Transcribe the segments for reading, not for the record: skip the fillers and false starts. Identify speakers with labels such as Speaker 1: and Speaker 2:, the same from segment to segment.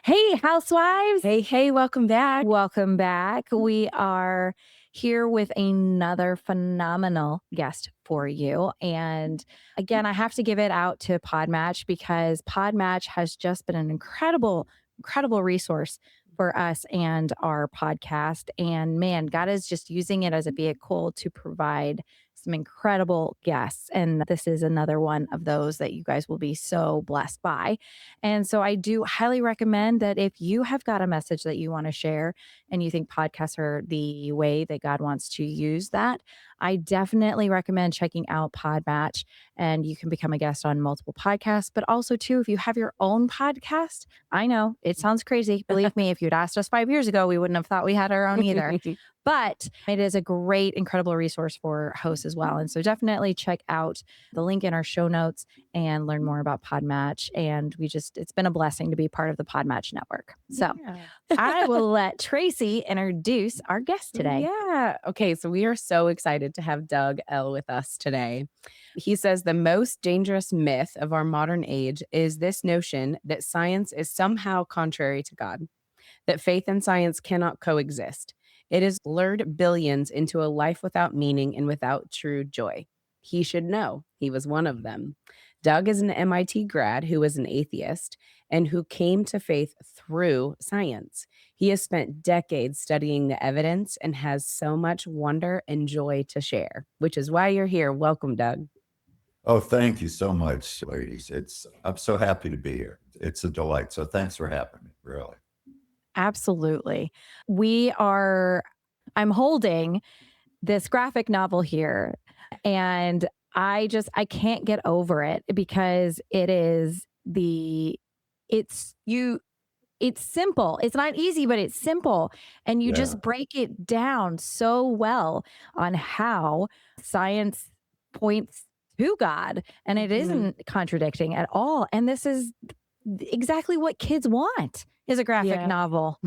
Speaker 1: Hey, housewives.
Speaker 2: Hey, welcome back.
Speaker 1: Welcome back. We are here with another phenomenal guest for you. And again, I have to give it out to Podmatch because Podmatch has just been an incredible resource for us and our podcast. And man, God is just using it as a vehicle to provide some incredible guests. And this is another one of those that you guys will be so blessed by. And so I do highly recommend that if you have got a message that you want to share and you think podcasts are the way that God wants to use that, I definitely recommend checking out Podmatch, and you can become a guest on multiple podcasts. But also, too, if you have your own podcast, I know it sounds crazy. Believe me, if you'd asked us 5 years ago, we wouldn't have thought we had our own either. But it is a great, incredible resource for hosts as well. And so definitely check out the link in our show notes and learn more about Podmatch. And it's been a blessing to be part of the Podmatch network. So
Speaker 2: Yeah.
Speaker 1: I will let Tracy introduce our guest today.
Speaker 2: Yeah. Okay. So we are so excited to have Doug Ell with us today. He says the most dangerous myth of our modern age is this notion that science is somehow contrary to God, that faith and science cannot coexist. It has lured billions into a life without meaning and without true joy. He should know. He was one of them. Doug is an MIT grad who is an atheist and who came to faith through science. He has spent decades studying the evidence and has so much wonder and joy to share, which is why you're here. Welcome, Doug.
Speaker 3: Oh, thank you so much, ladies. I'm so happy to be here. It's a delight. So thanks for having me, really.
Speaker 1: Absolutely. I'm holding this graphic novel here, and I can't get over it because it's you it's simple. It's not easy, but it's simple. And you
Speaker 3: Yeah.
Speaker 1: just break it down so well on how science points to God. And it
Speaker 2: Mhm.
Speaker 1: isn't contradicting at all. And this is exactly what kids want is a graphic
Speaker 2: Yeah.
Speaker 1: novel.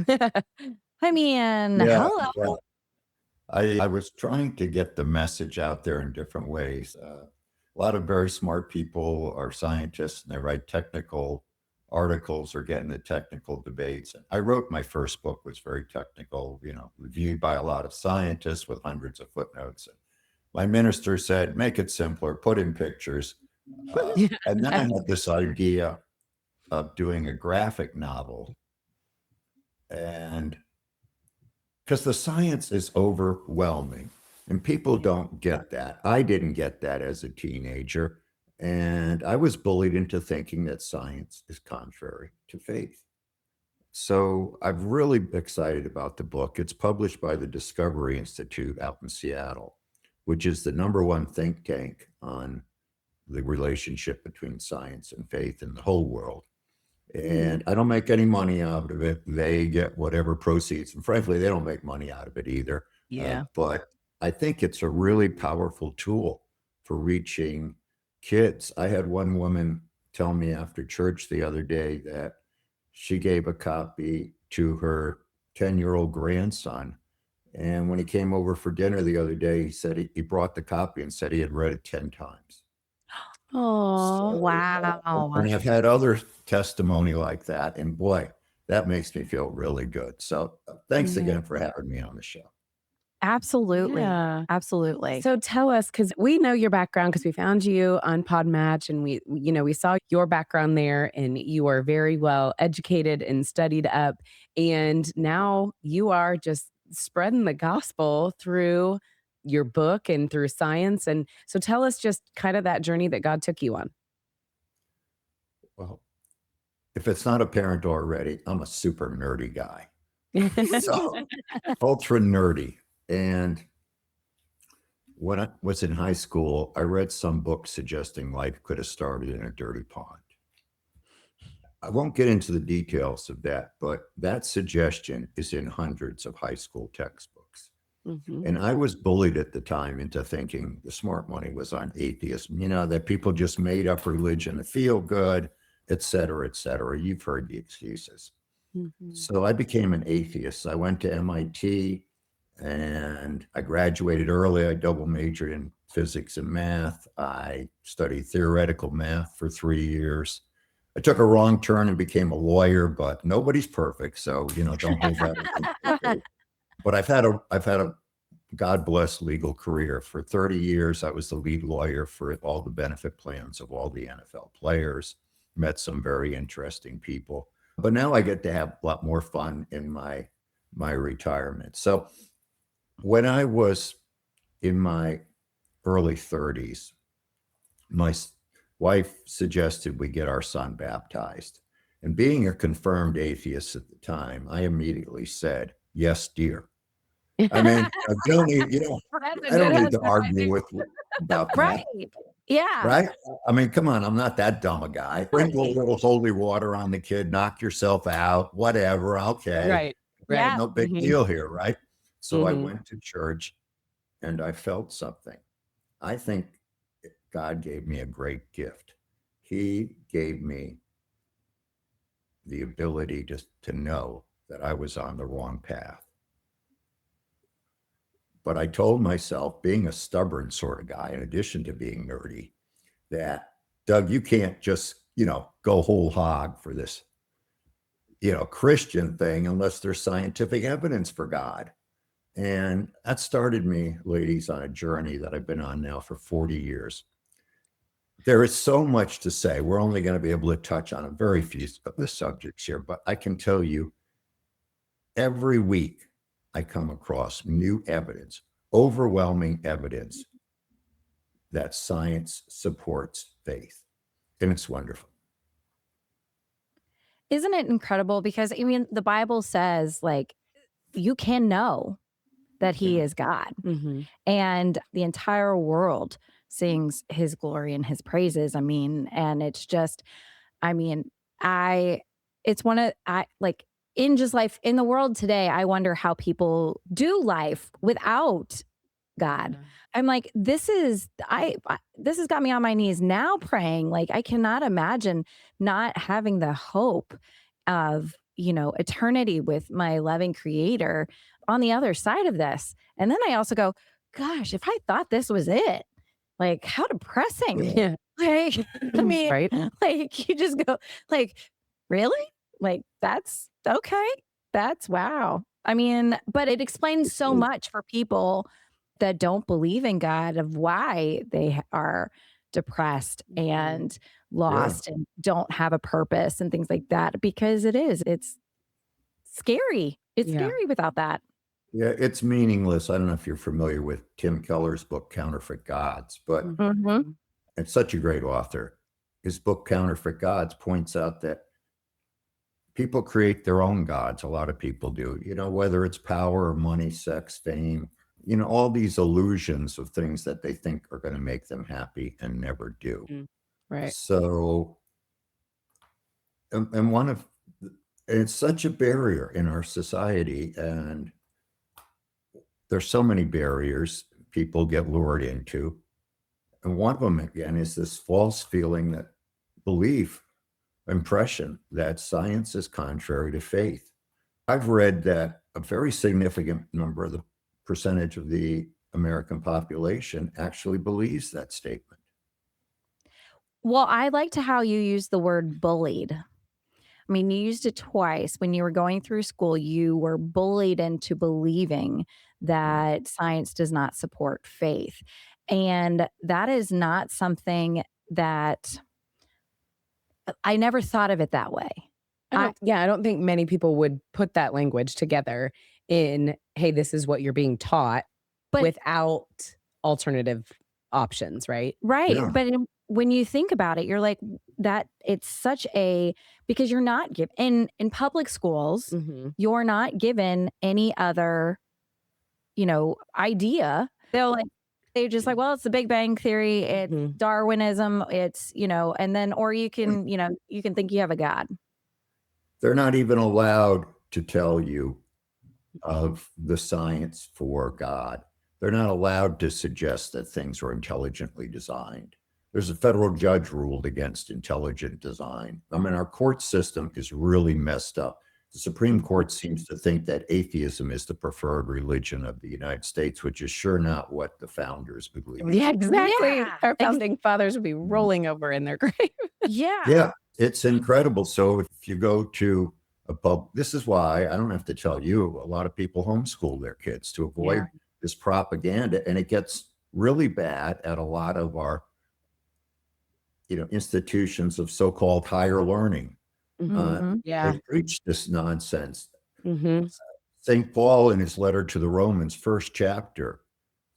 Speaker 1: I mean,
Speaker 3: Yeah.
Speaker 1: hello.
Speaker 3: Well, I was trying to get the message out there in different ways. A lot of very smart people are scientists and they write technical articles or get into technical debates. I wrote my first book was very technical, reviewed by a lot of scientists with hundreds of footnotes. My minister said, make it simpler, put in pictures. And then I had this idea of doing a graphic novel. And because the science is overwhelming and people don't get that. I didn't get that as a teenager. And I was bullied into thinking that science is contrary to faith. So I'm really excited about the book. It's published by the Discovery Institute out in Seattle, which is the number one think tank on the relationship between science and faith in the whole world. And I don't make any money out of it. They get whatever proceeds. And frankly, they don't make money out of it either.
Speaker 2: Yeah.
Speaker 3: But I think it's a really powerful tool for reaching kids. I had one woman tell me after church the other day that she gave a copy to her 10-year-old grandson. And when he came over for dinner the other day, he said he brought the copy and said he had read it 10 times.
Speaker 2: Oh,
Speaker 3: So,
Speaker 1: Wow.
Speaker 3: and I've had other testimony like that, and boy, that makes me feel really good. So, thanks
Speaker 2: yeah.
Speaker 3: again for having me on the show.
Speaker 1: Absolutely.
Speaker 2: Yeah.
Speaker 1: Absolutely.
Speaker 2: So tell us, because we know your background because we found you on Podmatch and we saw your background there and you are very well educated and studied up. And now you are just spreading the gospel through your book and through science. And so tell us just kind of that journey that God took you on.
Speaker 3: Well, if it's not apparent already, I'm a super nerdy guy. So, ultra nerdy. And when I was in high school, I read some books suggesting life could have started in a dirty pond. I won't get into the details of that, but that suggestion is in hundreds of high school textbooks.
Speaker 2: Mhm.
Speaker 3: And I was bullied at the time into thinking the smart money was on atheism, that people just made up religion to feel good, et cetera, et cetera. You've heard the excuses.
Speaker 2: Mhm.
Speaker 3: So I became an atheist. I went to MIT and I graduated early. I double majored in physics and math. I studied theoretical math for 3 years. I took a wrong turn and became a lawyer, but nobody's perfect. So, don't hold that against me. But I've had a God bless legal career. For 30 years, I was the lead lawyer for all the benefit plans of all the NFL players, met some very interesting people. But now I get to have a lot more fun in my retirement. So when I was in my early 30s, my wife suggested we get our son baptized. And being a confirmed atheist at the time, I immediately said, "Yes, dear." I mean, I don't need,
Speaker 2: That's a
Speaker 3: I don't
Speaker 2: good
Speaker 3: need to
Speaker 2: answer.
Speaker 3: argue with you about
Speaker 1: Right.
Speaker 3: that,
Speaker 1: Yeah.
Speaker 3: right? I mean, come on, I'm not that dumb a guy. Sprinkle a
Speaker 1: Right.
Speaker 3: little holy water on the kid, knock yourself out, whatever. Okay.
Speaker 2: Right. Right.
Speaker 1: Yeah.
Speaker 3: No big
Speaker 2: Mhm.
Speaker 3: deal here, right? So I
Speaker 2: Mhm.
Speaker 3: went to church and I felt something. I think God gave me a great gift. He gave me the ability to know that I was on the wrong path. But I told myself, being a stubborn sort of guy, in addition to being nerdy, that Doug, you can't just, go whole hog for this, Christian thing unless there's scientific evidence for God. And that started me, ladies, on a journey that I've been on now for 40 years. There is so much to say. We're only going to be able to touch on a very few of the subjects here, but I can tell you every week I come across new evidence, overwhelming evidence that science supports faith. And it's wonderful.
Speaker 1: Isn't it incredible? Because I mean, the Bible says, like, you can know that he
Speaker 3: Yeah.
Speaker 1: is God,
Speaker 2: Mhm.
Speaker 1: and the entire world sings his glory and his praises. I mean, and it's just, I mean, I, it's one of, I like, in just life in the world today, I wonder how people do life without God.
Speaker 2: Yeah.
Speaker 1: I'm like, this has got me on my knees now praying. Like, I cannot imagine not having the hope of, eternity with my loving creator on the other side of this. And then I also go, gosh, if I thought this was it, like, how depressing.
Speaker 3: Yeah.
Speaker 2: Yeah.
Speaker 1: Like, I mean,
Speaker 2: Right?
Speaker 1: like, you just go, like, really? Like, that's okay. That's wow. I mean, but it explains so much for people that don't believe in God of why they are depressed
Speaker 2: Mhm.
Speaker 1: and
Speaker 3: Yeah.
Speaker 1: lost and don't have a purpose and things like that, because it's scary. It's
Speaker 2: Yeah.
Speaker 1: scary without that.
Speaker 3: Yeah. It's meaningless. I don't know if you're familiar with Tim Keller's book, Counterfeit Gods, but
Speaker 1: Mhm.
Speaker 2: Mhm.
Speaker 3: it's such a great author. His book, Counterfeit Gods, points out that people create their own gods. A lot of people do, whether it's power or money, sex, fame, all these illusions of things that they think are going to make them happy and never do.
Speaker 2: Mhm. Right.
Speaker 3: So, and it's such a barrier in our society. And there's so many barriers people get lured into. And one of them, again, is this false feeling that belief, impression that science is contrary to faith. I've read that a very significant number of the percentage of the American population actually believes that statement.
Speaker 1: Well, I liked how you used the word bullied. I mean, you used it twice when you were going through school. You were bullied into believing
Speaker 3: Yeah.
Speaker 1: that science does not support faith. And that is not something that I never thought of it that way. I,
Speaker 2: I don't think many people would put that language together in, hey, this is what you're being taught
Speaker 1: but
Speaker 2: without alternative options, right?
Speaker 1: right.
Speaker 3: Yeah.
Speaker 1: But when you think about it, you're like, that it's such a, because you're not given in public schools,
Speaker 2: Mhm.
Speaker 1: you're not given any other idea. They're just like, well, it's the Big Bang Theory, it's
Speaker 2: Mhm.
Speaker 1: Darwinism, it's, and then, or you can, you can think you have a God.
Speaker 3: They're not even allowed to tell you of the science for God. They're not allowed to suggest that things are intelligently designed. There's a federal judge ruled against intelligent design. I mean, our court system is really messed up. The Supreme Court seems to think that atheism is the preferred religion of the United States, which is sure not what the founders believed.
Speaker 2: Yeah, exactly.
Speaker 1: Yeah.
Speaker 2: Our founding fathers would be rolling over in their grave.
Speaker 1: Yeah.
Speaker 3: Yeah. It's incredible. So if you go to a pub, this is why I don't have to tell you, a lot of people homeschool their kids to
Speaker 2: Yeah.
Speaker 3: avoid this propaganda, and it gets really bad at a lot of our, institutions of so-called higher learning.
Speaker 1: Mhm.
Speaker 2: Yeah.
Speaker 3: They preach this nonsense.
Speaker 2: Mhm.
Speaker 3: St. Paul, in his letter to the Romans, first chapter,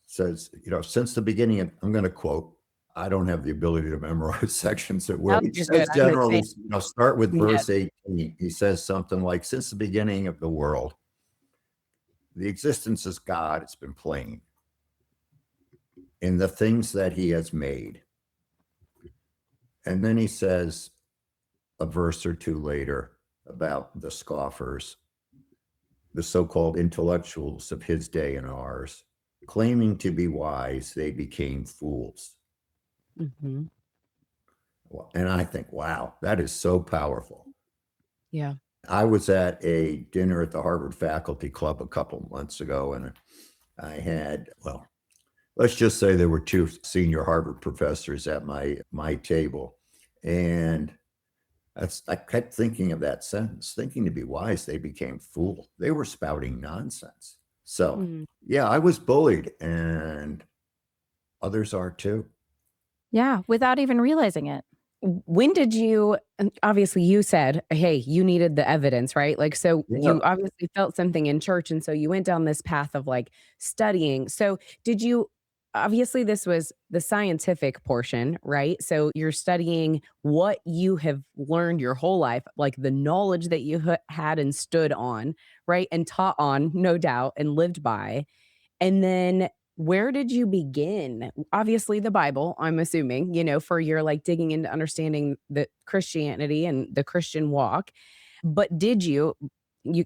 Speaker 3: says, since the beginning, I'm going to quote, I don't have the ability to memorize sections at
Speaker 2: No,
Speaker 3: will. He
Speaker 2: you're good.
Speaker 3: says
Speaker 2: I'm the same.
Speaker 3: generally, start with
Speaker 2: Yeah.
Speaker 3: verse 18. He says something like, since the beginning of the world, the existence is God, it's been plain in the things that he has made. And then he says a verse or two later about the scoffers, the so-called intellectuals of his day and ours, claiming to be wise, they became fools.
Speaker 2: Mhm.
Speaker 3: And I think, wow, that is so powerful.
Speaker 2: Yeah.
Speaker 3: I was at a dinner at the Harvard Faculty Club a couple months ago, and I had, well, let's just say there were two senior Harvard professors at my table. And I kept thinking of that sentence, thinking to be wise, they became fool. They were spouting nonsense. So,
Speaker 2: Mm.
Speaker 3: yeah, I was bullied, and others are too.
Speaker 1: Yeah, without even realizing it.
Speaker 2: When did you and obviously you said, "Hey, you needed the evidence," right? Like, so
Speaker 3: Yeah.
Speaker 2: you obviously felt something in church, and so you went down this path of, like, studying. So, did you obviously, this was the scientific portion, right? So, you're studying what you have learned your whole life, like, the knowledge that you had and stood on, right? And taught on, no doubt, and lived by. And then where did you begin? Obviously, the Bible, I'm assuming, for your like digging into understanding the Christianity and the Christian walk. But did you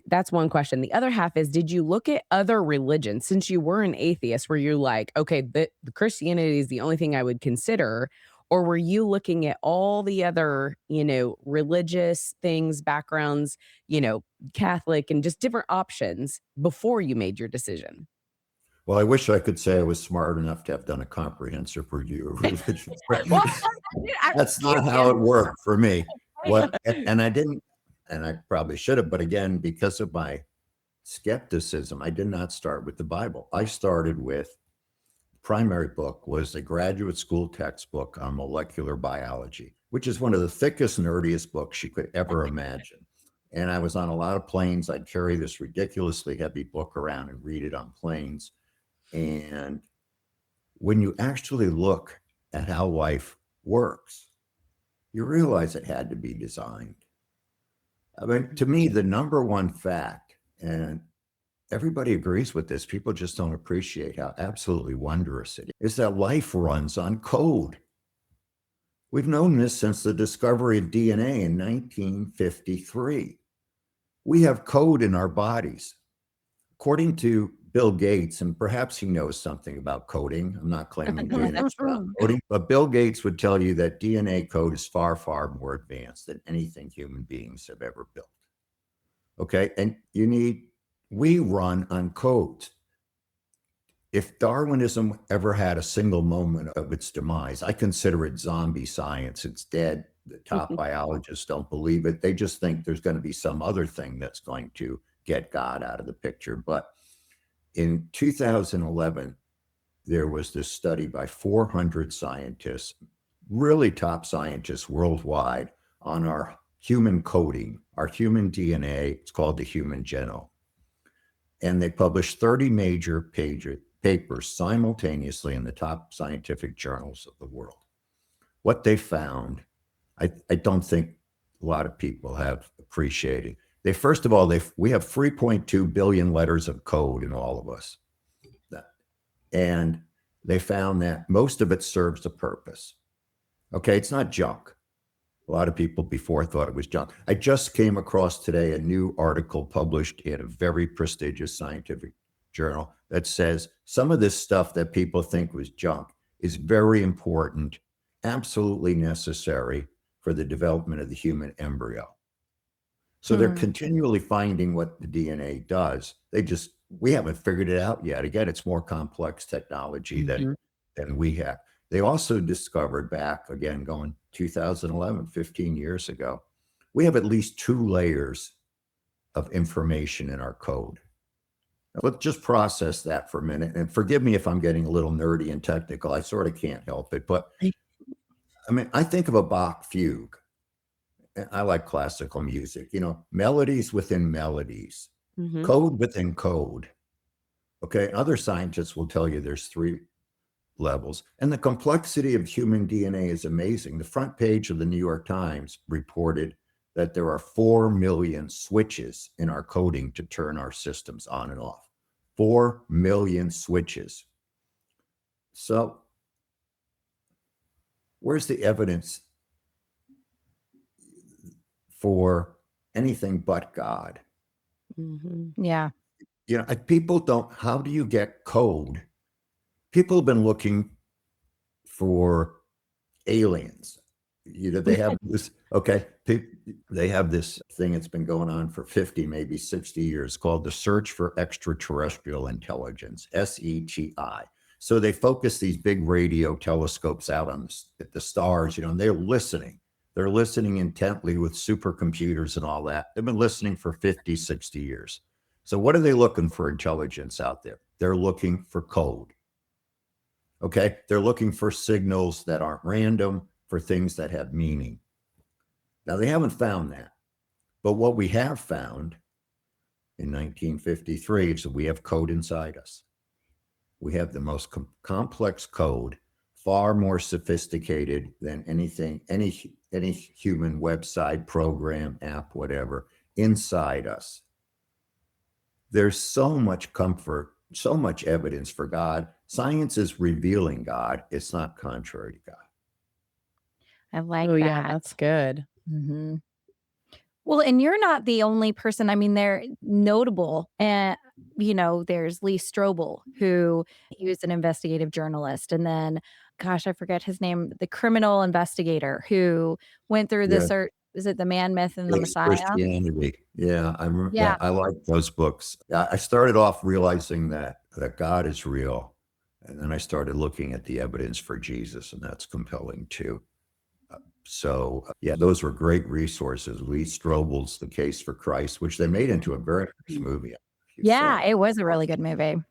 Speaker 2: that's one question. The other half is, did you look at other religions since you were an atheist? Were you like, okay, the Christianity is the only thing I would consider? Or were you looking at all the other, religious things, backgrounds, Catholic and just different options before you made your decision?
Speaker 3: Well, I wish I could say I was smart enough to have done a comprehensive review of religion.
Speaker 2: Well, I
Speaker 3: That's
Speaker 2: you
Speaker 3: not how
Speaker 2: can
Speaker 3: it worked for me. And I didn't, and I probably should have, but again, because of my skepticism, I did not start with the Bible. I started with primary book was a graduate school textbook on molecular biology, which is one of the thickest, nerdiest books you could ever imagine. And I was on a lot of planes. I'd carry this ridiculously heavy book around and read it on planes. And when you actually look at how life works, you realize it had to be designed. I mean, to me, the number one fact, and everybody agrees with this, people just don't appreciate how absolutely wondrous it is that life runs on code. We've known this since the discovery of DNA in 1953. We have code in our bodies. According to Bill Gates, and perhaps he knows something about coding. I'm not claiming to be an expert on coding, but Bill Gates would tell you that DNA code is far, far more advanced than anything human beings have ever built. Okay. And we run on codes. If Darwinism ever had a single moment of its demise, I consider it zombie science. It's dead. The top biologists don't believe it. They just think there's going to be some other thing that's going to get God out of the picture. But in 2011, there was this study by 400 scientists, really top scientists worldwide, on our human coding, our human DNA. It's called the human genome. And they published 30 major papers simultaneously in the top scientific journals of the world. What they found, I don't think a lot of people have appreciated. First of all, we have 3.2 billion letters of code in all of us. And they found that most of it serves a purpose. Okay, it's not junk. A lot of people before thought it was junk. I just came across today a new article published in a very prestigious scientific journal that says some of this stuff that people think was junk is very important, absolutely necessary for the development of the human embryo. So they're continually finding what the DNA does. We haven't figured it out yet. Again, it's more complex technology than we have. They also discovered back again, going 2011, 15 years ago, we have at least 2 layers of information in our code. Let's just process that for a minute. And forgive me if I'm getting a little nerdy and technical. I sort of can't help it. But I mean, I think of a Bach fugue. And I like classical music, melodies within melodies,
Speaker 2: Mhm.
Speaker 3: code within code. Okay. Other scientists will tell you there's 3 levels. And the complexity of human DNA is amazing. The front page of the New York Times reported that there are 4 million switches in our coding to turn our systems on and off. 4 million switches. So, where's the evidence for anything but God?
Speaker 2: Mhm.
Speaker 1: Yeah.
Speaker 3: People don't, how do you get code? People have been looking for aliens. They have this, okay, they have this thing that's been going on for 50, maybe 60 years called the Search for Extraterrestrial Intelligence, SETI. So they focus these big radio telescopes out on at the stars, and they're listening. They're listening intently with supercomputers and all that. They've been listening for 50, 60 years. So what are they looking for intelligence out there? They're looking for code. Okay. They're looking for signals that aren't random, for things that have meaning. Now, they haven't found that. But what we have found in 1953 is that we have code inside us. We have the most complex code, far more sophisticated than anything, any human website, program, app, whatever, inside us. There's so much comfort, so much evidence for God. Science is revealing God. It's not contrary to God.
Speaker 1: I like
Speaker 2: Oh, yeah,
Speaker 1: that.
Speaker 2: that's good.
Speaker 1: Mhm. Well, and you're not the only person. I mean, they're notable. And, there's Lee Strobel, who he was an investigative journalist. And then, gosh, I forget his name, the criminal investigator who went through the
Speaker 3: Yeah.
Speaker 1: search. Is it The Man, Myth, and the
Speaker 3: It's
Speaker 1: Messiah?
Speaker 3: Christianity. Yeah, I remember
Speaker 1: Yeah.
Speaker 3: that. I like those books. I started off realizing that God is real, and then I started looking at the evidence for Jesus, and that's compelling too. Yeah, those were great resources. Lee Strobel's The Case for Christ, which they made into a very nice movie. If you saw
Speaker 1: Yeah,
Speaker 3: it.
Speaker 1: it was a really good movie.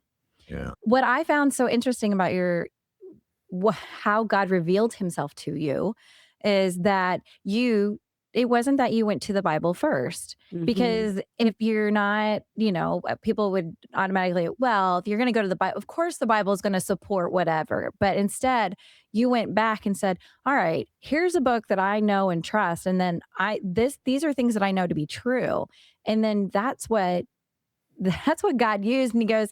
Speaker 3: Yeah,
Speaker 1: What I found so interesting about how God revealed himself to you is that it wasn't that you went to the Bible first.
Speaker 2: Mhm.
Speaker 1: Because if you're not, people would automatically, well, if you're going to go to the Bible, of course the Bible is going to support whatever. But instead, you went back and said, all right, here's a book that I know and trust. And then these are things that I know to be true. And then that's what God used. And he goes,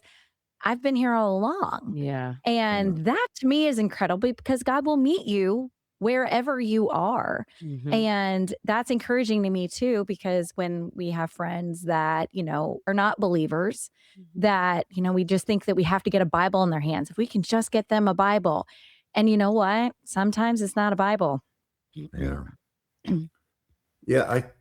Speaker 1: I've been here all along.
Speaker 2: Yeah.
Speaker 3: yeah,
Speaker 1: And that to me is incredible because God will meet you wherever you are.
Speaker 2: Mhm.
Speaker 1: And that's encouraging to me too, because when we have friends that, are not believers,
Speaker 2: Mhm.
Speaker 1: that, we just think that we have to get a Bible in their hands. If we can just get them a Bible. And you know what? Sometimes it's not a Bible.
Speaker 3: yeah,
Speaker 2: Mhm.
Speaker 3: yeah. I,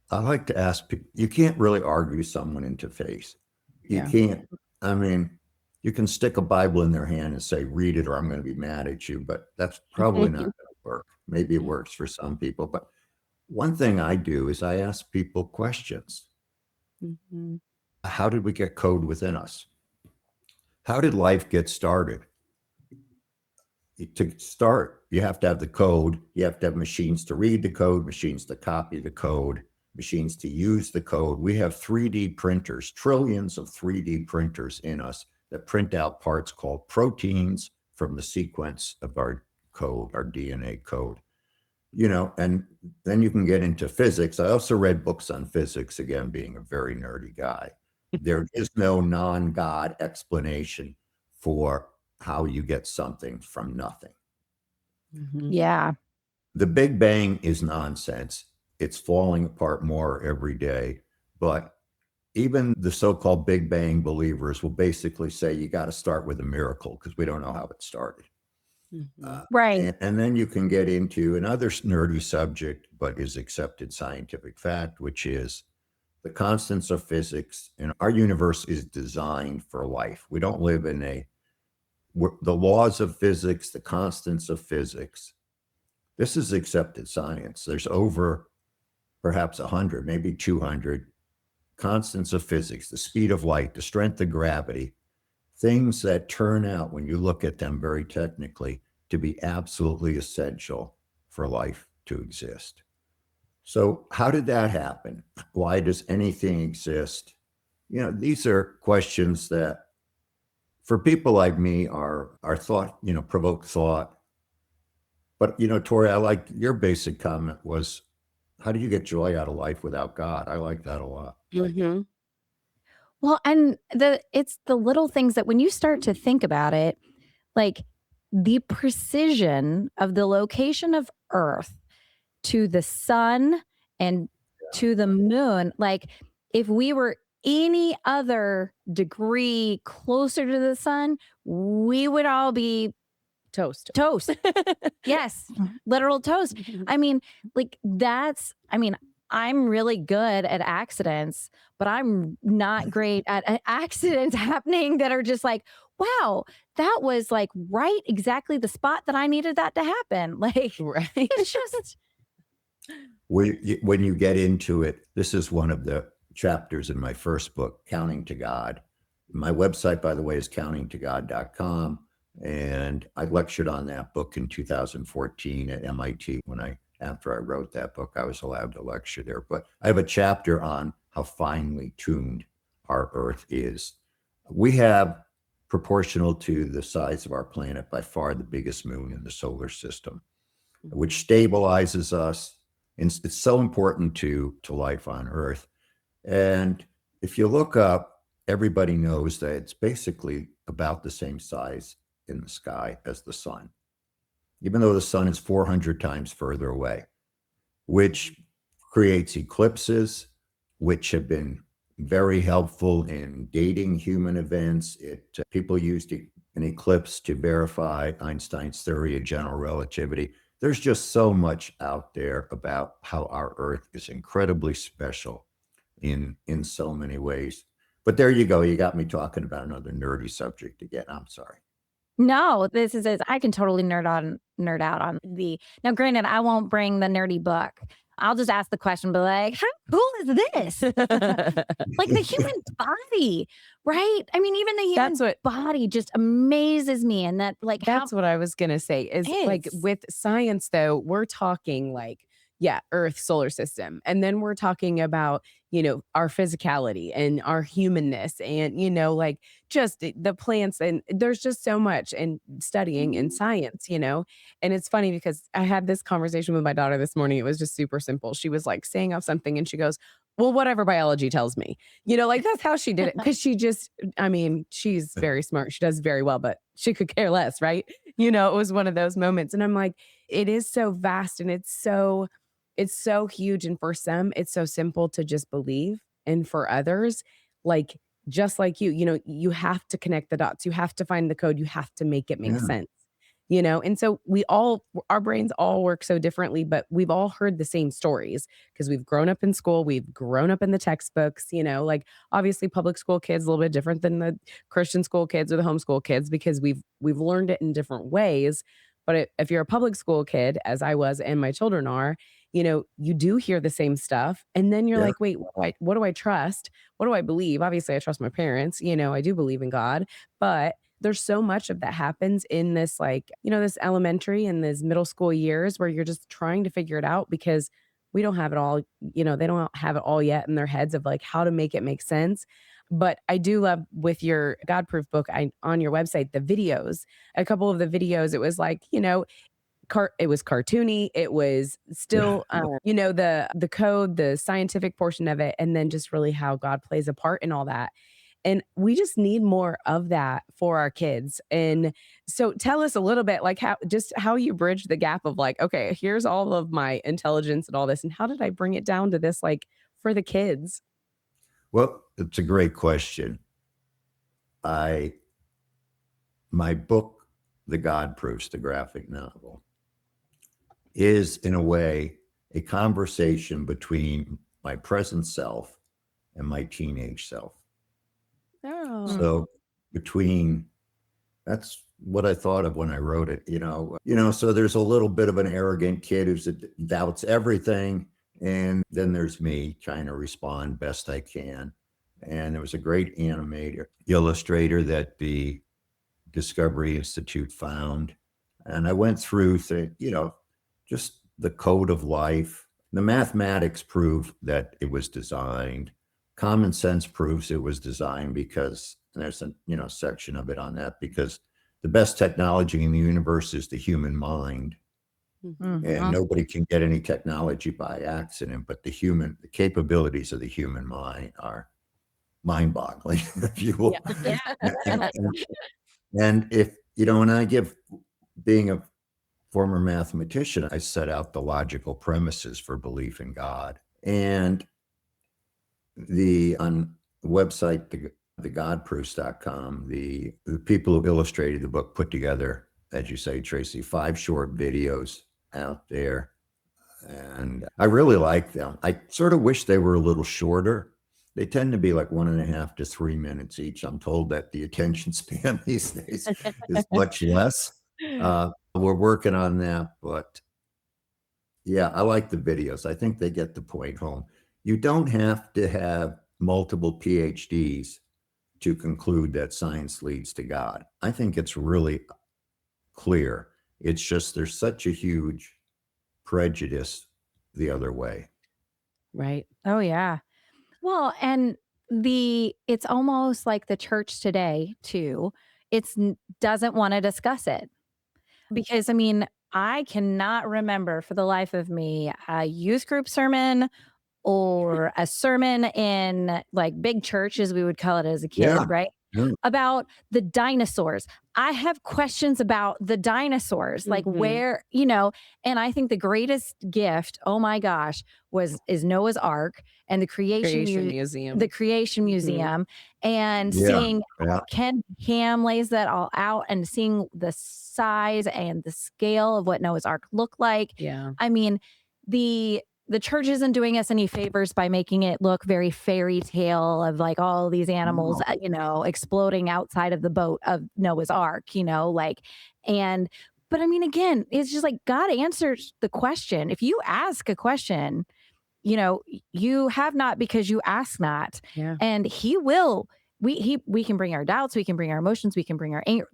Speaker 3: I like to ask people. You can't really argue someone into faith. You
Speaker 2: Yeah.
Speaker 3: can't. I mean, you can stick a Bible in their hand and say, "Read it," or "I'm going to be mad at you." But that's probably not going to work. Maybe it works for some people, but one thing I do is I ask people questions.
Speaker 2: Mhm.
Speaker 3: How did we get code within us? How did life get started? To start, you have to have the code. You have to have machines to read the code, machines to copy the code, machines to use the code. We have 3D printers, trillions of 3D printers in us that print out parts called proteins from the sequence of our code, our DNA code. And then you can get into physics. I also read books on physics, again, being a very nerdy guy. There is no non-God explanation for how you get something from nothing.
Speaker 2: Mhm.
Speaker 1: Yeah.
Speaker 3: The Big Bang is nonsense. It's falling apart more every day. But even the so-called Big Bang believers will basically say you got to start with a miracle because we don't know how it started.
Speaker 2: Mhm.
Speaker 3: Uh,
Speaker 1: Right.
Speaker 3: and then you can get into another nerdy subject, but is accepted scientific fact, which is the constants of physics. And our universe is designed for life. We don't live in a the laws of physics, the constants of physics. This is accepted science. There's over perhaps 100, maybe 200 constants of physics, the speed of light, the strength of gravity, things that turn out, when you look at them very technically, to be absolutely essential for life to exist. So how did that happen? Why does anything exist? These are questions that for people like me are thought, provoke thought. But, Tori, I like your basic comment was, how do you get joy out of life without God? I like that a lot.
Speaker 2: Mm-hmm.
Speaker 1: Well, and it's the little things that when you start to think about it, like the precision of the location of Earth to the sun and to the moon, like if we were any other degree closer to the sun, we would all be
Speaker 2: Toast.
Speaker 1: toast. Yes, literal toast. I mean, I'm really good at accidents, but I'm not great at accidents happening that are just like, wow, that was like right exactly the spot that I needed that to happen. Like,
Speaker 2: Right.
Speaker 1: it's just,
Speaker 3: When you get into it, this is one of the chapters in my first book, Counting to God. My website, by the way, is countingtogod.com. And I lectured on that book in 2014 at MIT. After I wrote that book, I was allowed to lecture there. But I have a chapter on how finely tuned our Earth is. We have, proportional to the size of our planet, by far the biggest moon in the solar system, which stabilizes us. And it's so important to life on Earth. And if you look up, everybody knows that it's basically about the same size in the sky as the sun, even though the sun is 400 times further away, which creates eclipses, which have been very helpful in dating human events. People used an eclipse to verify Einstein's theory of general relativity. There's just so much out there about how our Earth is incredibly special in so many ways. But there you go. You got me talking about another nerdy subject again. I'm sorry.
Speaker 1: no, this is it. I can totally nerd out on now granted, I won't bring the nerdy book. I'll just ask the question, but like, how cool is this? Like the human body, right? I mean, even the human body just amazes me. And
Speaker 2: That's what I was going to say is like with science, though, we're talking like, yeah, Earth, solar system. And then we're talking about, our physicality and our humanness and, like just the plants. And there's just so much in studying in science, And it's funny because I had this conversation with my daughter this morning. It was just super simple. She was like saying off something and she goes, well, whatever biology tells me, like that's how she did it. Cause she's very smart. She does very well, but she could care less. Right. It was one of those moments. And I'm like, it is so vast and it's so huge. And for some, it's so simple to just believe. And for others, like, just like you have to connect the dots. You have to find the code. You have to make it make sense. And so our brains all work so differently, but we've all heard the same stories because we've grown up in school. We've grown up in the textbooks, like obviously public school kids, a little bit different than the Christian school kids or the homeschool kids because we've learned it in different ways. But if you're a public school kid, as I was and my children are, you do hear the same stuff. And then you're like, wait, what do I trust? What do I believe? Obviously, I trust my parents. I do believe in God, but there's so much of that happens in this, like, this elementary and this middle school years where you're just trying to figure it out because we don't have it all, they don't have it all yet in their heads of like how to make it make sense. But I do love with your God proof book on your website, the videos, a couple of the videos, it was like, it was cartoony. It was still, the code, the scientific portion of it, and then just really how God plays a part in all that. And we just need more of that for our kids. And so tell us a little bit like how you bridge the gap of like, okay, here's all of my intelligence and all this. And how did I bring it down to this, like for the kids?
Speaker 3: Well, it's a great question. My book, The God Proofs, the graphic novel, is in a way a conversation between my present self and my teenage self.
Speaker 2: Oh.
Speaker 3: So between that's what I thought of when I wrote it. So there's a little bit of an arrogant kid who doubts everything, and then there's me trying to respond best I can. And there was a great illustrator that the Discovery Institute found, and I went through just the code of life. The mathematics prove that it was designed. Common sense proves it was designed, because there's a section of it on that, because the best technology in the universe is the human mind.
Speaker 2: Mhm.
Speaker 3: And nobody can get any technology by accident, but the capabilities of the human mind are mind-boggling, if you will.
Speaker 1: Yeah.
Speaker 3: And if, and I give, being a former mathematician, I set out the logical premises for belief in God. And on the website, thegodproofs.com, the people who illustrated the book put together, as you say, Tracy, 5 short videos out there. And I really like them. I sort of wish they were a little shorter. They tend to be like 1.5 to 3 minutes each. I'm told that the attention span these days is much less. We're working on that, but yeah, I like the videos. I think they get the point home. You don't have to have multiple PhDs to conclude that science leads to God. I think it's really clear. It's just there's such a huge prejudice the other way.
Speaker 2: Right.
Speaker 1: Oh, yeah. Well, and it's almost like the church today too. Doesn't want to discuss it because I mean, I cannot remember for the life of me a youth group sermon or a sermon in like big church, as we would call it as a
Speaker 3: Yeah.
Speaker 1: kid, right?
Speaker 3: Yeah.
Speaker 1: About the dinosaurs. I have questions about the dinosaurs, like where, and I think the greatest gift, oh my gosh, is Noah's Ark and the
Speaker 2: Creation Museum.
Speaker 1: the Creation Museum, and
Speaker 3: Yeah.
Speaker 1: seeing Ken Ham lays that all out and seeing the size and the scale of what Noah's Ark looked like.
Speaker 2: Yeah.
Speaker 1: I mean, the church isn't doing us any favors by making it look very fairy tale of like all these animals, exploding outside of the boat of Noah's Ark, but I mean, again, it's just like God answers the question. If you ask a question, you have not because you ask not.
Speaker 2: Yeah.
Speaker 1: And he will, we can bring our doubts, we can bring our emotions, we can bring our anger,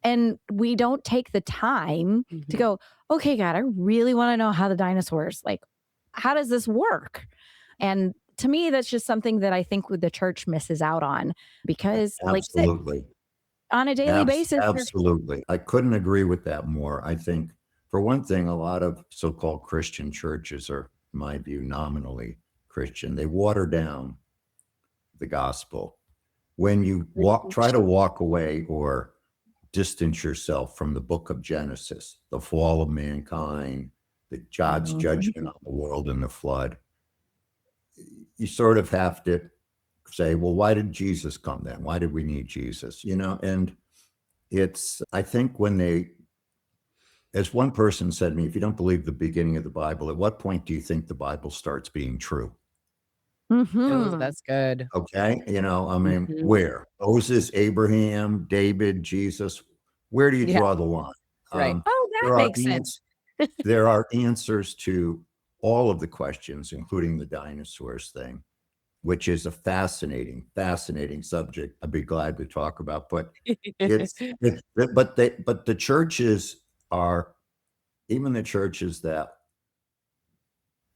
Speaker 1: and we don't take the time to go, okay, God, I really want to know how the dinosaurs, how does this work? And to me, that's just something that I think the church misses out on because,
Speaker 3: Absolutely.
Speaker 1: On a daily basis.
Speaker 3: Absolutely. I couldn't agree with that more. I think, for one thing, a lot of so-called Christian churches are, in my view, nominally Christian. They water down the gospel. When you try to walk away or distance yourself from the book of Genesis, the fall of mankind, God's judgment on the world and the flood, you sort of have to say, well, why did Jesus come then? Why did we need Jesus? And I think as one person said to me, if you don't believe the beginning of the Bible, at what point do you think the Bible starts being true?
Speaker 2: Oh, that's good.
Speaker 3: Okay. Where? Moses, Abraham, David, Jesus, where do you draw the line?
Speaker 2: Right.
Speaker 1: That makes sense.
Speaker 3: There are answers to all of the questions, including the dinosaurs thing, which is a fascinating subject. I'd be glad to talk about, but but the churches are, even the churches that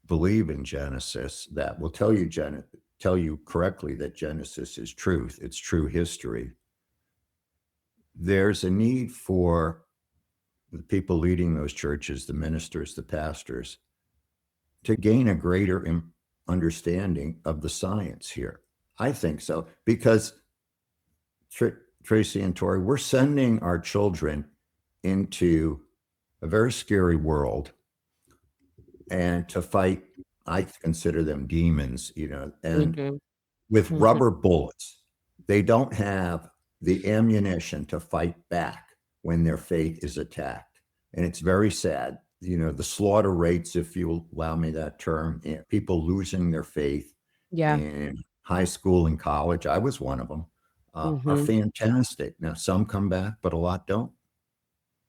Speaker 3: believe in Genesis, that will tell you correctly that Genesis is truth. It's true history. There's a need for the people leading those churches, the ministers, the pastors, to gain a greater understanding of the science here. I think so, because Tracy and Tori, we're sending our children into a very scary world and to fight, I consider them demons, and with rubber bullets. They don't have the ammunition to fight back when their faith is attacked. And it's very sad. The slaughter rates, if you allow me that term, people losing their faith in high school and college. I was one of them. are
Speaker 2: Mhm.
Speaker 3: fantastic. Now, some come back, but a lot don't.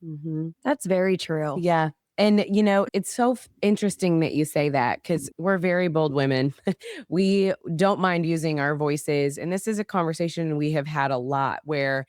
Speaker 2: Mhm.
Speaker 1: That's very true.
Speaker 2: Yeah. And, it's so interesting that you say that because we're very bold women. We don't mind using our voices. And this is a conversation we have had a lot where,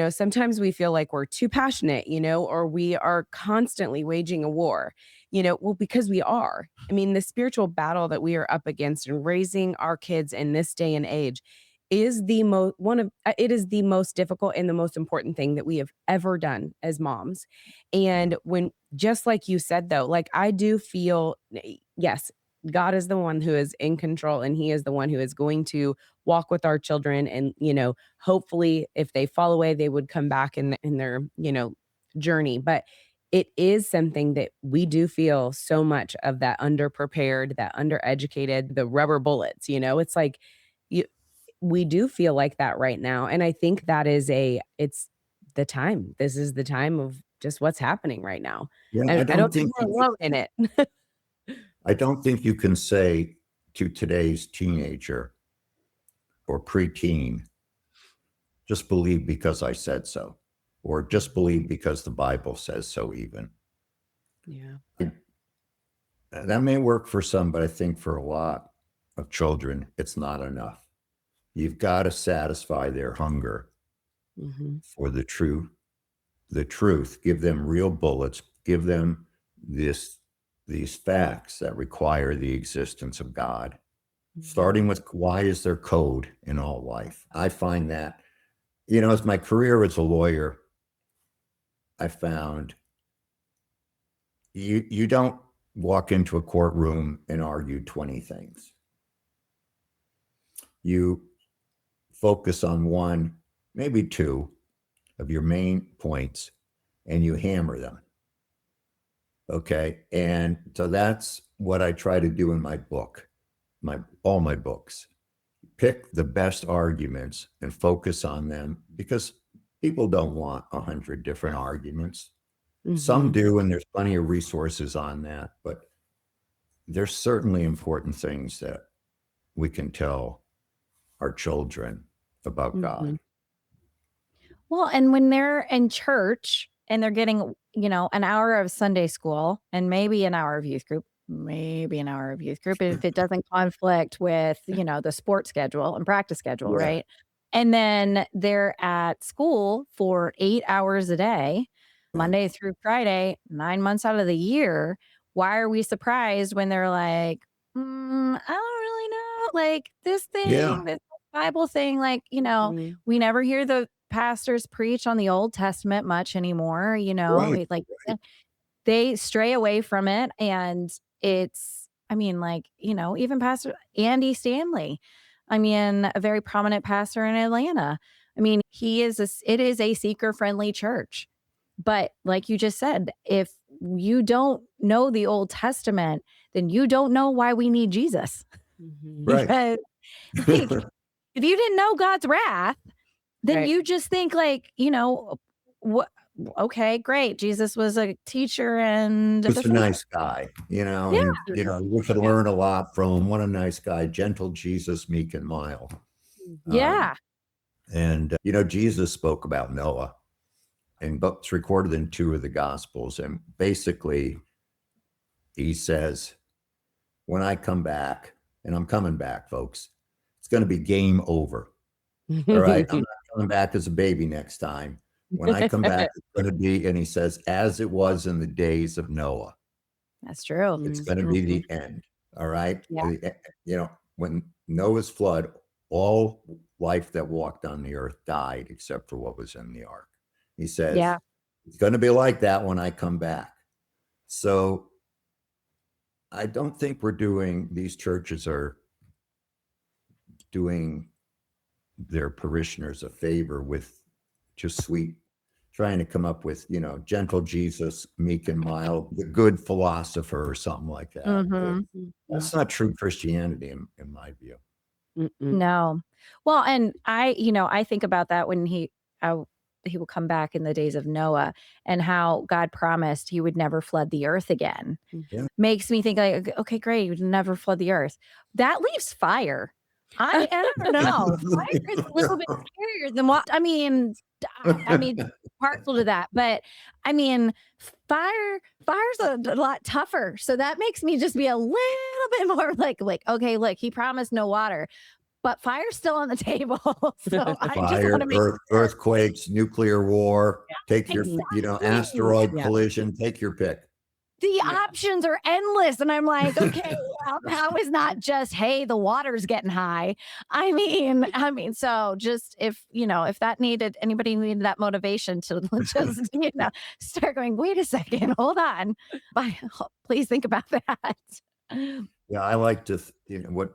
Speaker 2: sometimes we feel like we're too passionate, or we are constantly waging a war, well, because we are. I mean, the spiritual battle that we are up against and raising our kids in this day and age is it is the most difficult and the most important thing that we have ever done as moms. And when just like you said, though, like I do feel, yes, God is the one who is in control and he is the one who is going to walk with our children. And, hopefully if they fall away, they would come back in their, journey. But it is something that we do feel so much of that underprepared, that undereducated, the rubber bullets, it's like you, we do feel like that right now. And I think that it's the time. This is the time of just what's happening right now.
Speaker 3: Yeah,
Speaker 2: And I don't think we're alone in it.
Speaker 3: I don't think you can say to today's teenager or preteen, just believe because I said so, or just believe because the Bible says so, even.
Speaker 2: Yeah.
Speaker 3: That may work for some, but I think for a lot of children, it's not enough. You've got to satisfy their hunger
Speaker 2: Mhm.
Speaker 3: for the truth, give them real bullets, give them these facts that require the existence of God,
Speaker 2: Mhm.
Speaker 3: starting with why is there code in all life? I find that, as my career as a lawyer, I found you don't walk into a courtroom and argue 20 things. You focus on one, maybe two of your main points, and you hammer them. Okay. And so that's what I try to do in my book, all my books. Pick the best arguments and focus on them because people don't want 100 different arguments. Some
Speaker 2: Mhm.
Speaker 3: do, and there's plenty of resources on that, but there's certainly important things that we can tell our children about God.
Speaker 2: Mhm.
Speaker 1: Well, and when they're in church and they're getting, an hour of Sunday school and maybe an hour of youth group, maybe an hour of youth group, if it doesn't conflict with, the sports schedule and practice schedule,
Speaker 3: Yeah.
Speaker 1: right? And then they're at school for 8 hours a day,
Speaker 3: Yeah.
Speaker 1: Monday through Friday, 9 months out of the year. Why are we surprised when they're like, I don't really know, like this
Speaker 3: Yeah.
Speaker 1: thing, this Bible thing, like,
Speaker 2: Mhm.
Speaker 1: we never hear the pastors preach on the Old Testament much anymore,
Speaker 3: Right.
Speaker 1: like they stray away from it. And I mean, like, even Pastor Andy Stanley, I mean, a very prominent pastor in Atlanta. I mean, it is a seeker friendly church. But like you just said, if you don't know the Old Testament, then you don't know why we need Jesus.
Speaker 2: Mhm.
Speaker 3: Right.
Speaker 1: Because like, if you didn't know God's wrath, then
Speaker 2: Right.
Speaker 1: you just think like, what okay, great. Jesus was a teacher and
Speaker 3: Was a
Speaker 1: before.
Speaker 3: nice guy,
Speaker 1: Yeah.
Speaker 3: and we could learn a lot from him. What a nice guy, gentle Jesus, meek and mild.
Speaker 2: Mhm.
Speaker 3: Um,
Speaker 1: Yeah.
Speaker 3: and Jesus spoke about Noah, and it's recorded in two of the Gospels. And basically, he says, "When I come back, and I'm coming back, folks, it's going to be game over. All right, I'm not coming back as a baby next time. When I come back, it's going to be," and he says, "as it was in the days of Noah."
Speaker 1: That's true.
Speaker 3: It's
Speaker 2: Mhm.
Speaker 3: gonna be the end, all right?
Speaker 1: Yeah.
Speaker 3: When Noah's flood, all life that walked on the earth died except for what was in the ark. He says,
Speaker 1: Yeah.
Speaker 3: "It's gonna be like that when I come back." So, I don't think these churches are doing their parishioners a favor with just trying to come up with, gentle Jesus, meek and mild, the good philosopher or something like that.
Speaker 1: Mhm.
Speaker 2: Mhm.
Speaker 3: That's not true Christianity in my view.
Speaker 2: Mm-mm.
Speaker 1: No. Well, and I think about that when he will come back in the days of Noah and how God promised he would never flood the earth again.
Speaker 2: Mhm.
Speaker 3: Yeah.
Speaker 1: Makes me think like, okay, great, you would never flood the earth. That leaves fire. I don't know. Fire is a little bit scarier than what I mean, partial to that, but I mean, fire's a lot tougher. So that makes me just be a little bit more like, okay, look, he promised no water, but fire's still on the table. So I just want
Speaker 3: Fire,
Speaker 1: to make sure.
Speaker 3: earthquakes, nuclear war, take your,
Speaker 1: Exactly.
Speaker 3: asteroid
Speaker 2: Yeah.
Speaker 3: collision, take your pick.
Speaker 1: The
Speaker 2: Yeah.
Speaker 1: options are endless. And I'm like, okay, well, how is not just, hey, the water's getting high. So just if that needed anybody needed that motivation to just, start going, wait a second, hold on. Please think about that.
Speaker 3: Yeah, I like to, what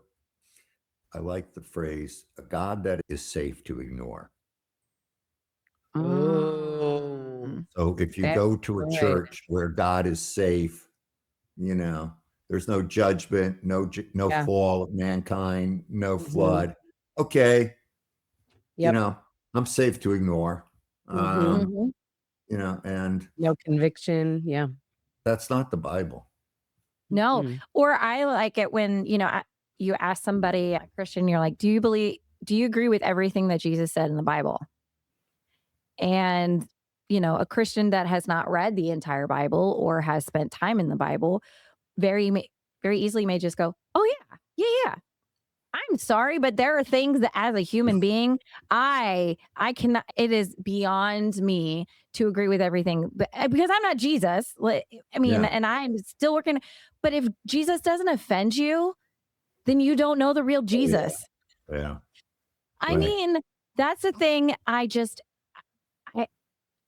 Speaker 3: I like the phrase, a God that is safe to ignore.
Speaker 2: Oh,
Speaker 3: So if you
Speaker 2: that's
Speaker 3: go to a
Speaker 2: good.
Speaker 3: church where God is safe, there's no judgment, no
Speaker 2: Yeah.
Speaker 3: fall of mankind, no
Speaker 2: Mhm.
Speaker 3: flood. Okay, you
Speaker 2: Yep.
Speaker 3: know, I'm safe to ignore.
Speaker 2: Mhm.
Speaker 1: Mhm.
Speaker 3: And
Speaker 2: No conviction. Yeah.
Speaker 3: that's not the Bible.
Speaker 1: No,
Speaker 2: Mm-mm.
Speaker 1: or I like it when, you ask somebody, a Christian, you're like, do you agree with everything that Jesus said in the Bible? And, a Christian that has not read the entire Bible or has spent time in the Bible very easily may just go, "Oh yeah. Yeah, yeah. I'm sorry, but there are things that as a human being, I cannot it is beyond me to agree with everything because I'm not Jesus.
Speaker 3: Yeah.
Speaker 1: And I'm still working, but if Jesus doesn't offend you, then you don't know the real
Speaker 3: Oh, yeah.
Speaker 1: Jesus.
Speaker 3: Yeah.
Speaker 1: I
Speaker 3: Right.
Speaker 1: mean, that's the thing I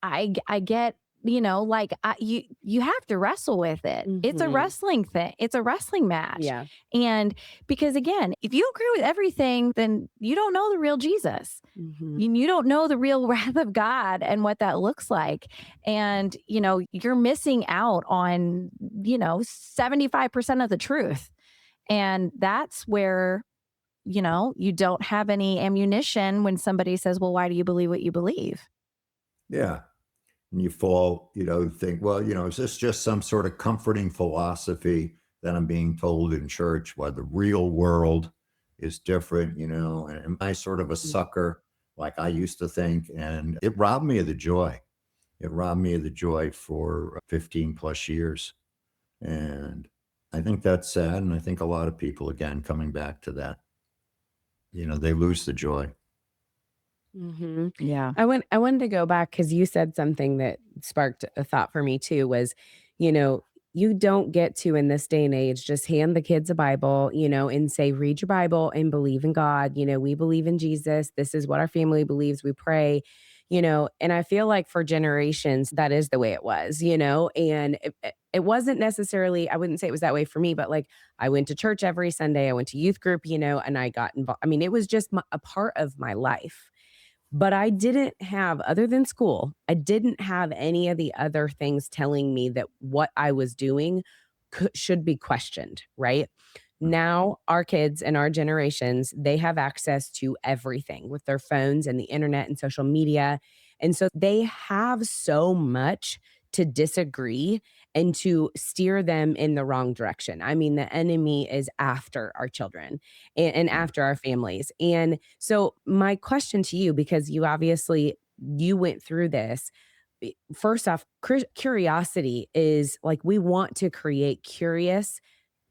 Speaker 1: I get, like you have to wrestle with it. It's a
Speaker 2: Mhm.
Speaker 1: wrestling thing. It's a wrestling match.
Speaker 2: Yeah.
Speaker 1: And because again, if you agree with everything, then you don't know the real Jesus.
Speaker 2: Mhm.
Speaker 1: You don't know the real wrath of God and what that looks like. And, you're missing out on, 75% of the truth. And that's where, you don't have any ammunition when somebody says, well, why do you believe what you believe?
Speaker 3: Yeah. And you fall, think, well, is this just some sort of comforting philosophy that I'm being told in church while the real world is different, and am I sort of a
Speaker 2: Mhm.
Speaker 3: sucker like I used to think? And it robbed me of the joy. It robbed me of the joy for 15 plus years. And I think that's sad. And I think a lot of people, again, coming back to that, they lose the joy.
Speaker 2: Mhm.
Speaker 1: Yeah.
Speaker 2: I wanted to go back because you said something that sparked a thought for me too was, you know, you don't get to in this day and age just hand the kids a Bible, and say, read your Bible and believe in God. We believe in Jesus. This is what our family believes. We pray, and I feel like for generations, that is the way it was, and it wasn't necessarily, I wouldn't say it was that way for me, but like I went to church every Sunday. I went to youth group, and I got involved. I mean, it was just a part of my life. But I didn't have other than school, I didn't have any of the other things telling me that what I was doing should be questioned, right? Now, our kids and our generations, they have access to everything with their phones and the internet and social media. And so they have so much to disagree and to steer them in the wrong direction. I mean, the enemy is after our children and after our families. And so my question to you, because you went through this, first off, curiosity is like we want to create curious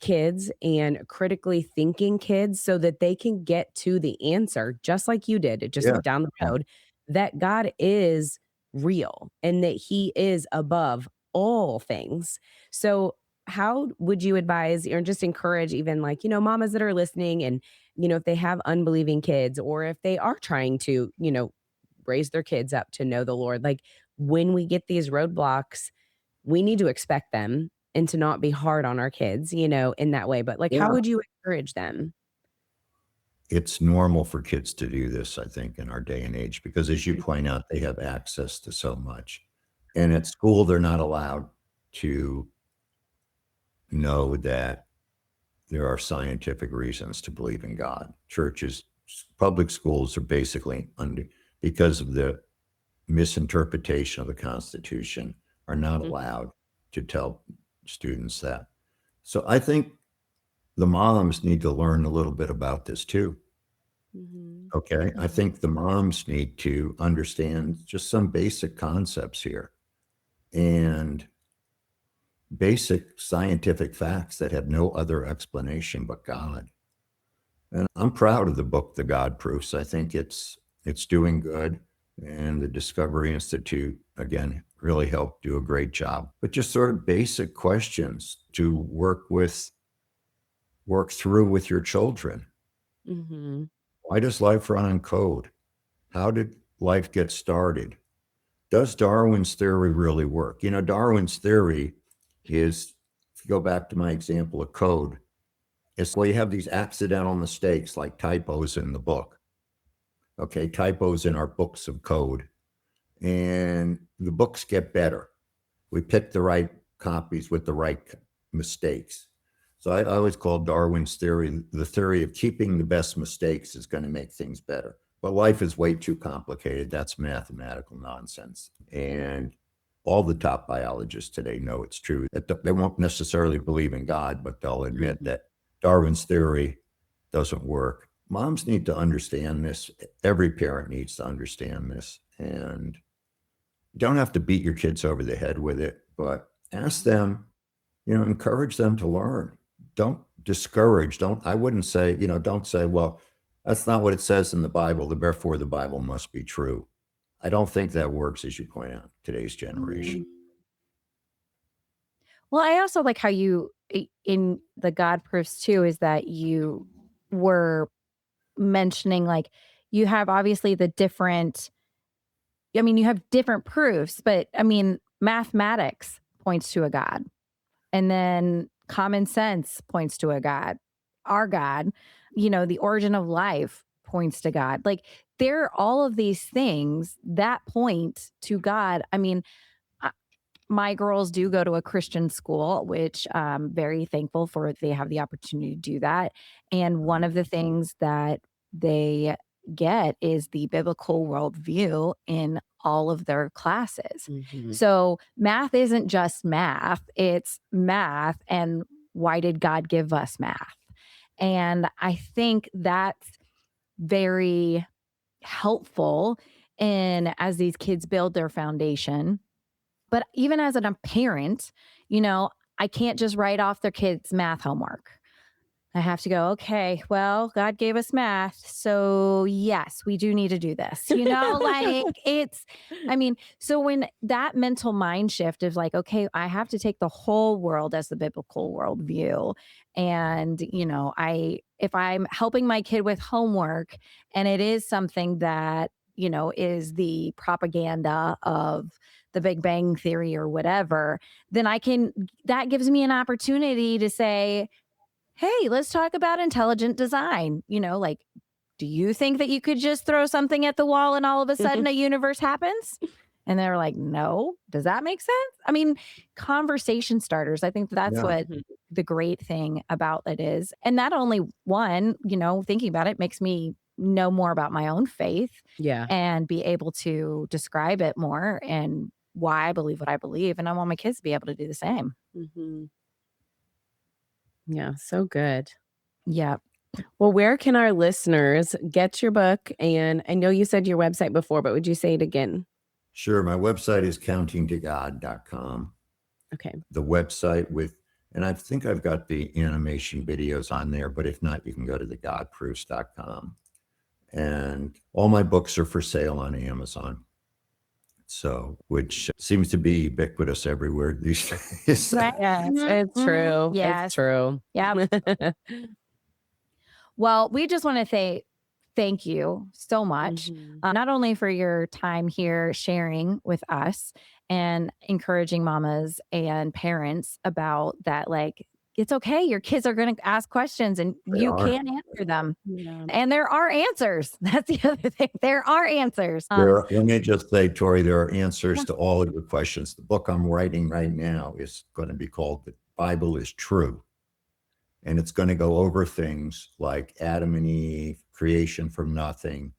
Speaker 2: kids and critically thinking kids so that they can get to the answer, just like you did, just
Speaker 3: Yeah.
Speaker 2: down the
Speaker 3: Yeah.
Speaker 2: road, that God is real and that he is above all things. So, how would you advise or just encourage even like, mamas that are listening and, if they have unbelieving kids or if they are trying to, raise their kids up to know the Lord, like when we get these roadblocks, we need to expect them and to not be hard on our kids, in that way. But like, how
Speaker 3: Yeah.
Speaker 2: would you encourage them?
Speaker 3: It's normal for kids to do this, I think, in our day and age, because as you point out, they have access to so much. And at school, they're not allowed to know that there are scientific reasons to believe in God. Churches, public schools are basically under, because of the misinterpretation of the Constitution, are not
Speaker 2: Mhm.
Speaker 3: allowed to tell students that. So I think the moms need to learn a little bit about this too.
Speaker 2: Mhm.
Speaker 3: Okay. I
Speaker 1: Mhm.
Speaker 3: think the moms need to understand just some basic concepts here and basic scientific facts that have no other explanation but God. And I'm proud of the book, The God Proofs. I think it's doing good. And the Discovery Institute, again, really helped do a great job. But just sort of basic questions to work through with your children.
Speaker 2: Mhm.
Speaker 3: Why does life run on code? How did life get started? Does Darwin's theory really work? Darwin's theory is, if you go back to my example of code, it's well, you have these accidental mistakes like typos in the book. Okay, typos in our books of code. And the books get better. We pick the right copies with the right mistakes. So I always call Darwin's theory the theory of keeping the best mistakes is going to make things better. But life is way too complicated. That's mathematical nonsense. And all the top biologists today know it's true. That they won't necessarily believe in God, but they'll admit
Speaker 2: Mhm.
Speaker 3: that Darwin's theory doesn't work. Moms need to understand this. Every parent needs to understand this. And you don't have to beat your kids over the head with it, but ask them, encourage them to learn. Don't discourage. I wouldn't say, don't say, well, that's not what it says in the Bible. Therefore, the Bible must be true. I don't think that works, as you point out, today's
Speaker 2: Mhm.
Speaker 3: generation.
Speaker 1: Well, I also like how in the God proofs too, is that you were mentioning like you have obviously the different, I mean, you have different proofs, but I mean, mathematics points to a God. And then common sense points to a God. Our God, the origin of life points to God. Like there are all of these things that point to God. I mean, I- my girls do go to a Christian school, which I'm very thankful for. They have the opportunity to do that. And one of the things that they get is the biblical worldview in all of their classes.
Speaker 2: Mhm.
Speaker 1: So math isn't just math, it's math. And why did God give us math? And I think that's very helpful in as these kids build their foundation, but even as a parent, you know, I can't just write off their kids' math homework. I have to go, okay, well, God gave us math. So, yes, we do need to do this. Like I mean, so when that mental mind shift is like, okay, I have to take the whole world as the biblical worldview. And, if I'm helping my kid with homework and it is something that, is the propaganda of the Big Bang Theory or whatever, then that gives me an opportunity to say, hey, let's talk about intelligent design. Like, do you think that you could just throw something at the wall and all of a sudden a universe happens? And they're like, no. Does that make sense? I mean, conversation starters. I think that's
Speaker 3: Yeah.
Speaker 1: what
Speaker 2: Mhm.
Speaker 1: the great thing about it is. And not only one, thinking about it makes me know more about my own faith
Speaker 2: Yeah.
Speaker 1: and be able to describe it more and why I believe what I believe. And I want my kids to be able to do the same.
Speaker 2: Mhm. Yeah, so good.
Speaker 1: Yeah.
Speaker 2: Well, where can our listeners get your book? And I know you said your website before, but would you say it again?
Speaker 3: Sure. My website is countingtogod.com.
Speaker 2: Okay.
Speaker 3: The website and I think I've got the animation videos on there, but if not, you can go to thegodproofs.com. And all my books are for sale on Amazon. So, which seems to be ubiquitous everywhere these days.
Speaker 1: Right.
Speaker 2: Yes, it's true. It's
Speaker 1: Yes.
Speaker 2: true.
Speaker 1: Yep. Well, we just want to say thank you so much,
Speaker 2: Mhm.
Speaker 1: not only for your time here sharing with us and encouraging mamas and parents about that, like, it's okay. Your kids are going to ask questions and
Speaker 3: They
Speaker 1: you
Speaker 3: are.
Speaker 1: can answer them.
Speaker 2: Yeah.
Speaker 1: And there are answers. That's the other thing. There are answers.
Speaker 3: Let me just say, Tori, there are answers to all of your questions. The book I'm writing right now is going to be called The Bible is True. And it's going to go over things like Adam and Eve, creation from nothing,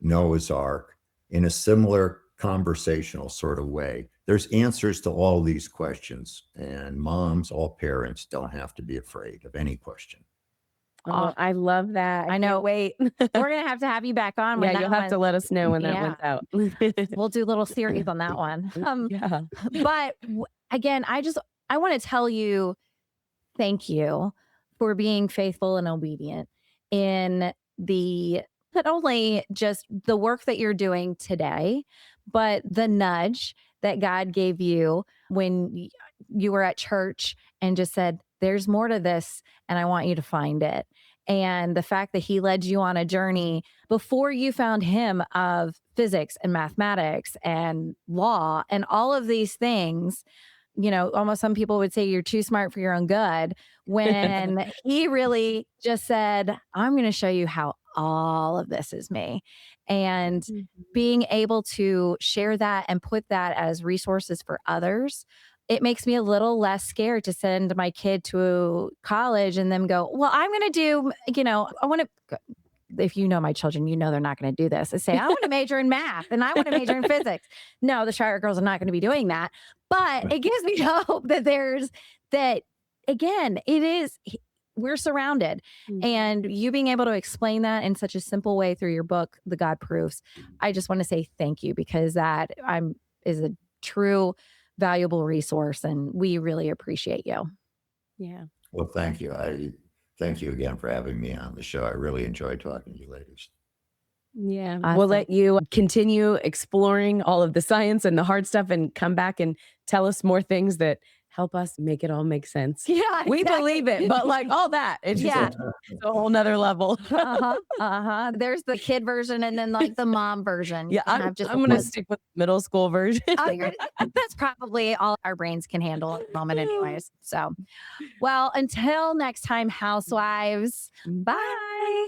Speaker 3: Noah's Ark, in a similar conversational sort of way. There's answers to all these questions, and moms, all parents don't have to be afraid of any question.
Speaker 2: Oh, I love that.
Speaker 1: I know.
Speaker 2: Can't wait.
Speaker 1: We're going to have you back on when
Speaker 2: Yeah,
Speaker 1: that
Speaker 2: you'll have to
Speaker 1: one.
Speaker 2: let us know when that
Speaker 1: Yeah.
Speaker 2: one's out.
Speaker 1: We'll do a little series on that one.
Speaker 2: Yeah.
Speaker 1: But again, I want to tell you thank you for being faithful and obedient in the not only just the work that you're doing today, but the nudge that God gave you when you were at church and just said, there's more to this, and I want you to find it. And the fact that he led you on a journey before you found him of physics and mathematics and law and all of these things, almost some people would say you're too smart for your own good, when he really just said, I'm going to show you how all of this is me. And being able to share that and put that as resources for others, it makes me a little less scared to send my kid to college and them go, well, I'm going to do, I want to. If you know my children, they're not going to do this. They say, I want to major in math and I want to major in physics. No, the Shire girls are not going to be doing that. But it gives me hope that again, we're surrounded. And you being able to explain that in such a simple way through your book, The God Proofs, I just want to say thank you, because that is a true valuable resource, and we really appreciate you.
Speaker 2: Yeah.
Speaker 3: Well, thank you. Thank you again for having me on the show. I really enjoyed talking to you ladies.
Speaker 2: Yeah.
Speaker 1: Awesome.
Speaker 2: We'll let you continue exploring all of the science and the hard stuff and come back and tell us more things that help us make it all make sense.
Speaker 1: Yeah,
Speaker 2: we
Speaker 1: exactly.
Speaker 2: believe it, but like all that, it's just a whole nother level.
Speaker 1: There's the kid version and then like the mom version.
Speaker 2: Yeah, I'm going to stick with the middle school version.
Speaker 1: That's probably all our brains can handle at the moment anyways. So, well, until next time, housewives, bye.